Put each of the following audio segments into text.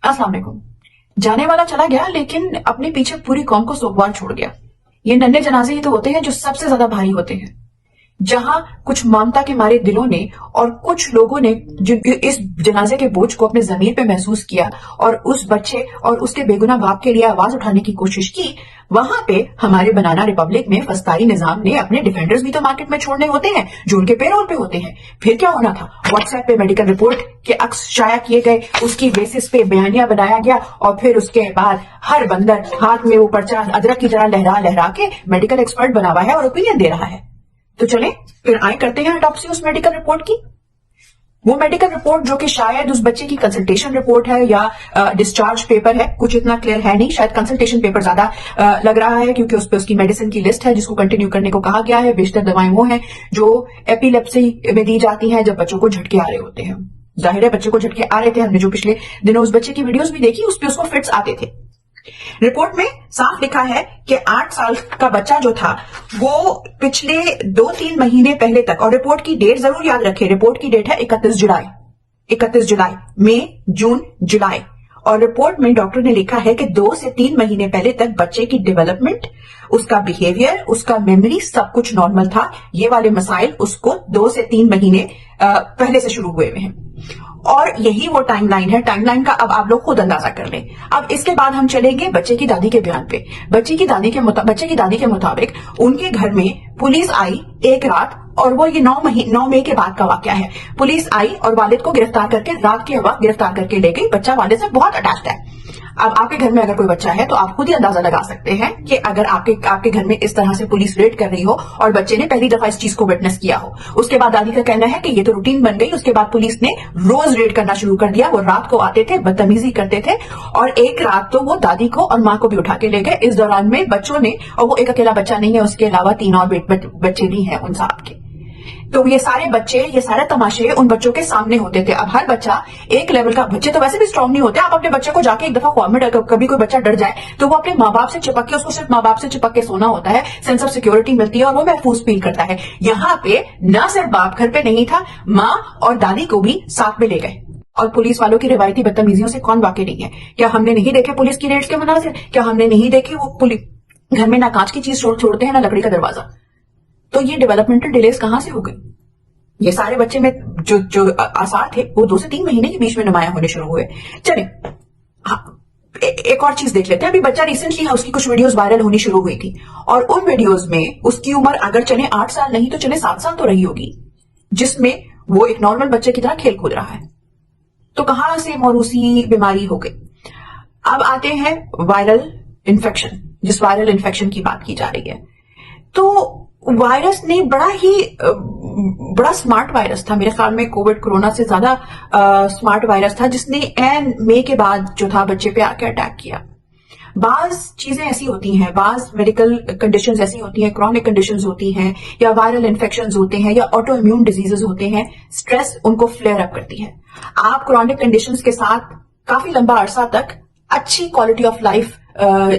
अस्सलाम वालेकुम। जाने वाला चला गया लेकिन अपने पीछे पूरी कौम को सोगवार छोड़ गया। ये नन्हे जनाजे ही तो होते हैं जो सबसे ज्यादा भारी होते हैं। जहां कुछ ममता के मारे दिलों ने और कुछ लोगों ने जो इस जनाजे के बोझ को अपने जमीर पे महसूस किया और उस बच्चे और उसके बेगुनाह बाप के लिए आवाज उठाने की कोशिश की, वहां पे हमारे बनाना रिपब्लिक में फस्तारी निजाम ने अपने डिफेंडर्स भी तो मार्केट में छोड़ने होते हैं जो उनके पेरोल पे होते हैं। फिर क्या होना था? व्हाट्सएप पे मेडिकल रिपोर्ट के अक्स शाया किए गए, उसकी बेसिस पे बयानिया बनाया गया और फिर उसके बाद हर बंदर हाथ में वो पर्चा अदरक की तरह लहरा लहरा के मेडिकल एक्सपर्ट बना हुआ है और ओपिनियन दे रहा है। तो चले फिर आए करते हैं ऑटोप्सी उस मेडिकल रिपोर्ट की। वो मेडिकल रिपोर्ट जो कि शायद उस बच्चे की कंसल्टेशन रिपोर्ट है या डिस्चार्ज पेपर है, कुछ इतना क्लियर है नहीं, शायद कंसल्टेशन पेपर ज्यादा लग रहा है क्योंकि उस पर उसकी मेडिसिन की लिस्ट है जिसको कंटिन्यू करने को कहा गया है। बेशतर दवाएं वो हैं जो एपिलेप्सी में दी जाती हैं जब बच्चों को झटके आ रहे होते हैं। जाहिर है बच्चे को झटके आ रहे थे, हमने जो पिछले दिनों उस बच्चे की वीडियोस भी देखी उस पर उसको फिट्स आते थे। रिपोर्ट में साफ लिखा है कि 8 साल का बच्चा जो था वो पिछले 2-3 महीने पहले तक, और रिपोर्ट की डेट जरूर याद रखें, रिपोर्ट की डेट है 31 जुलाई, मई, जून, जुलाई, और रिपोर्ट में डॉक्टर ने लिखा है कि 2 से 3 महीने पहले तक बच्चे की डेवलपमेंट, उसका बिहेवियर, उसका मेमोरी सब कुछ नॉर्मल था। ये वाले मसाइल उसको 2 से 3 महीने पहले से शुरू हुए हैं और यही वो टाइमलाइन है। टाइमलाइन का अब आप लोग खुद अंदाजा कर लें। अब इसके बाद हम चलेंगे बच्चे की दादी के बयान पे। बच्चे की दादी के मुताबिक उनके घर में पुलिस आई एक रात, और वो ये 9 मई के बाद का वाकया है। पुलिस आई और वालिद को गिरफ्तार करके रात के वक्त गिरफ्तार करके ले गई। बच्चा वालिद से बहुत अटैच्ड है। अब आपके घर में अगर कोई बच्चा है तो आप खुद ही अंदाजा लगा सकते हैं कि अगर आपके घर में इस तरह से पुलिस रेड कर रही हो और बच्चे ने पहली दफा इस चीज को विटनेस किया हो, उसके बाद दादी का कहना है कि ये तो रूटीन बन गई। उसके बाद पुलिस ने रोज रेड करना शुरू कर दिया। वो रात को आते थे, बदतमीजी करते थे और एक रात तो वो दादी को और माँ को भी उठा के ले गए। इस दौरान में बच्चों ने, और वो एक अकेला बच्चा नहीं है, उसके अलावा 3 और बच्चे भी हैं उन साहब के। तो ये सारे बच्चे, ये सारे तमाशे उन बच्चों के सामने होते थे। अब हर बच्चा एक लेवल का, बच्चे तो वैसे भी स्ट्रांग नहीं होते। आप अपने बच्चे को जाके एक दफा फॉर्मेट, अगर कभी कोई बच्चा डर जाए तो वो अपने माँ बाप से चिपक के, उसको सिर्फ माँ बाप से चिपक के सोना होता है, सेंस ऑफ सिक्योरिटी मिलती है और वो महफूज फील करता है। यहाँ पे न सिर्फ बाप घर पे नहीं था, माँ और दादी को भी साथ में ले गए। और पुलिस वालों की रिवायती बदतमीजियों से कौन वाकिफ नहीं है? क्या हमने नहीं देखे पुलिस की रेड्स के मनाजिर? क्या हमने नहीं देखे वो पुलिस घर में ना कांच की चीज छोड़ते हैं ना लकड़ी का दरवाजा? तो ये डेवलपमेंटल डिलेस कहां से हो गई? ये सारे बच्चे में जो आसार थे वो 2 से 3 महीने के बीच में नुमाया होने शुरू हुए। चले एक और चीज देख लेते हैं। अभी बच्चा रिसेंटली उसकी कुछ वीडियोस वायरल होनी शुरू हुई थी और उन वीडियोस में उसकी उम्र अगर चले 8 साल नहीं तो चले 7 साल तो रही होगी, जिसमें वो एक नॉर्मल बच्चे की तरह खेल कूद रहा है। तो कहां से मौरूसी बीमारी हो गई? अब आते हैं वायरल इन्फेक्शन, जिस वायरल इन्फेक्शन की बात की जा रही है। तो वायरस ने बड़ा स्मार्ट वायरस था मेरे ख्याल में, कोविड कोरोना से ज्यादा स्मार्ट वायरस था, जिसने एन मई के बाद जो था बच्चे पे आके अटैक किया। बाज चीजें ऐसी होती हैं, बाज मेडिकल कंडीशंस ऐसी होती हैं, क्रॉनिक कंडीशंस होती हैं या वायरल इन्फेक्शंस होते हैं या ऑटो इम्यून डिजीजेस होते हैं, स्ट्रेस उनको फ्लेयर अप करती है। आप क्रॉनिक कंडीशंस के साथ काफी लंबा अरसा तक अच्छी क्वालिटी ऑफ लाइफ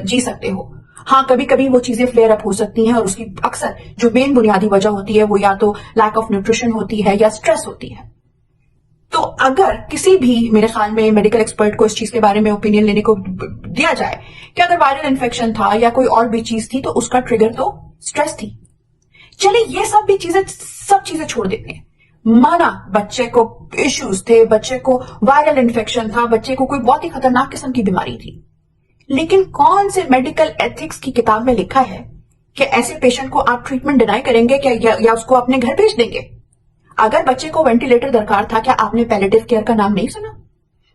जी सकते हो। हाँ, कभी कभी वो चीजें फ्लेयर अप हो सकती हैं और उसकी अक्सर जो मेन बुनियादी वजह होती है वो या तो लैक ऑफ न्यूट्रिशन होती है या स्ट्रेस होती है। तो अगर किसी भी, मेरे ख्याल में मेडिकल एक्सपर्ट को इस चीज के बारे में ओपिनियन लेने को दिया जाए कि अगर वायरल इन्फेक्शन था या कोई और भी चीज थी तो उसका ट्रिगर तो स्ट्रेस थी। चलिए ये सब चीजें छोड़ देते हैं। माना बच्चे को इश्यूज थे, बच्चे को वायरल इन्फेक्शन था, बच्चे को कोई बहुत ही खतरनाक किस्म की बीमारी थी, लेकिन कौन से मेडिकल एथिक्स की किताब में लिखा है कि ऐसे पेशेंट को आप ट्रीटमेंट डिनाई करेंगे क्या या उसको अपने घर भेज देंगे? अगर बच्चे को वेंटिलेटर दरकार था, क्या आपने पैलेटिव केयर का नाम नहीं सुना?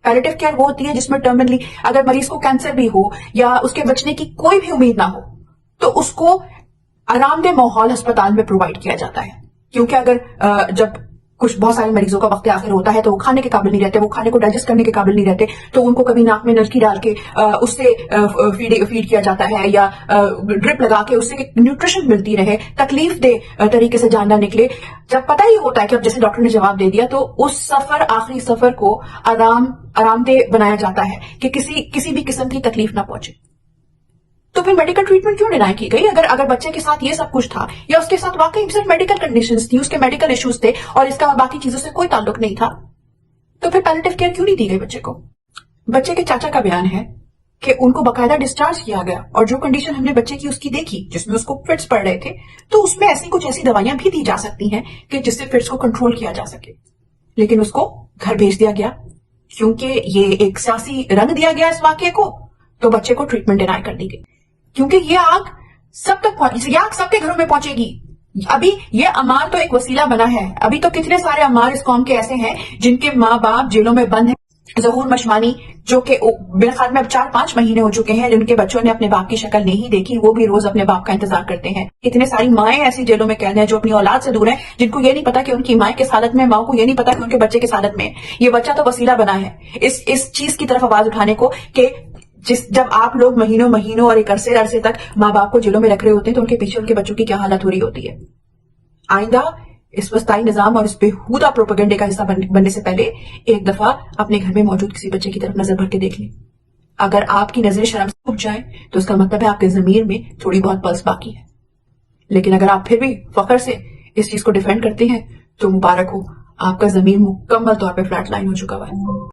पैलेटिव केयर वो होती है जिसमें टर्मिनली अगर मरीज को कैंसर भी हो या उसके बचने की कोई भी उम्मीद ना हो तो उसको आरामदेह माहौल अस्पताल में प्रोवाइड किया जाता है। क्योंकि अगर जब बहुत सारे मरीजों का वक्त आखिर होता है तो वो खाने के काबिल नहीं रहते, वो खाने को डाइजेस्ट करने के काबिल नहीं रहते, तो उनको कभी नाक में नलकी डाल के उससे फीड किया जाता है या ड्रिप लगा के उससे न्यूट्रिशन मिलती रहे, तकलीफ दे तरीके से जान ना निकले। जब पता ही होता है कि अब जैसे डॉक्टर ने जवाब दे दिया तो उस आखिरी सफर को आरामदेह बनाया जाता है कि किसी भी किस्म की तकलीफ ना पहुंचे। तो फिर मेडिकल ट्रीटमेंट क्यों डिनाई की गई? अगर बच्चे के साथ ये सब कुछ था या उसके साथ वाकई सिर्फ मेडिकल कंडीशंस थी, उसके मेडिकल इश्यूज थे और इसका बाकी चीजों से कोई ताल्लुक नहीं था, तो फिर पैलेटिव केयर क्यों नहीं दी गई बच्चे को? बच्चे के चाचा का बयान है कि उनको बकायदा डिस्चार्ज किया गया और जो कंडीशन हमने बच्चे की उसकी देखी जिसमें उसको फिट्स पड़ रहे थे, तो उसमें ऐसी दवाइयां भी दी जा सकती हैं कि जिससे फिट्स को कंट्रोल किया जा सके, लेकिन उसको घर भेज दिया गया क्योंकि ये एक सियासी रंग दिया गया इस वाक्य को, तो बच्चे को ट्रीटमेंट डिनाई कर दी गई। क्योंकि ये आग सबके घरों में पहुंचेगी। अभी ये अमार तो एक वसीला बना है, अभी तो कितने सारे अमार इस कौम के ऐसे हैं जिनके माँ बाप जेलों में बंद हैं। ज़हूर मशमानी जो कि मेरे ख्याल में अब 4-5 महीने हो चुके हैं जिनके बच्चों ने अपने बाप की शक्ल नहीं देखी, वो भी रोज अपने बाप का इंतजार करते हैं। इतने सारी माएं ऐसी जेलों में कैद हैं जो अपनी औलाद से दूर हैं, जिनको ये नहीं पता कि उनकी माएं किस हालत में, माँ को ये नहीं पता कि उनके बच्चे किस हालत में। ये बच्चा तो वसीला बना है इस चीज की तरफ आवाज उठाने को कि जब आप लोग महीनों और एक अरसे तक माँ बाप को जेलों में रख रहे होते हैं तो उनके पीछे उनके बच्चों की क्या हालत हो रही होती है। आइंदा इस वस्ताई निजाम और इस बेहूदा प्रोपेगेंडे का हिस्सा बनने से पहले एक दफा अपने घर में मौजूद किसी बच्चे की तरफ नजर भर के देख लें। अगर आपकी नजरें शर्म से उठ जाए तो उसका मतलब है आपके जमीर में थोड़ी बहुत पल्स बाकी है। लेकिन अगर आप फिर भी फख्र से इस चीज को डिफेंड करते हैं तो मुबारक हो, आपका जमीर मुकम्मल तौर पर फ्लैट लाइन हो चुका हुआ है।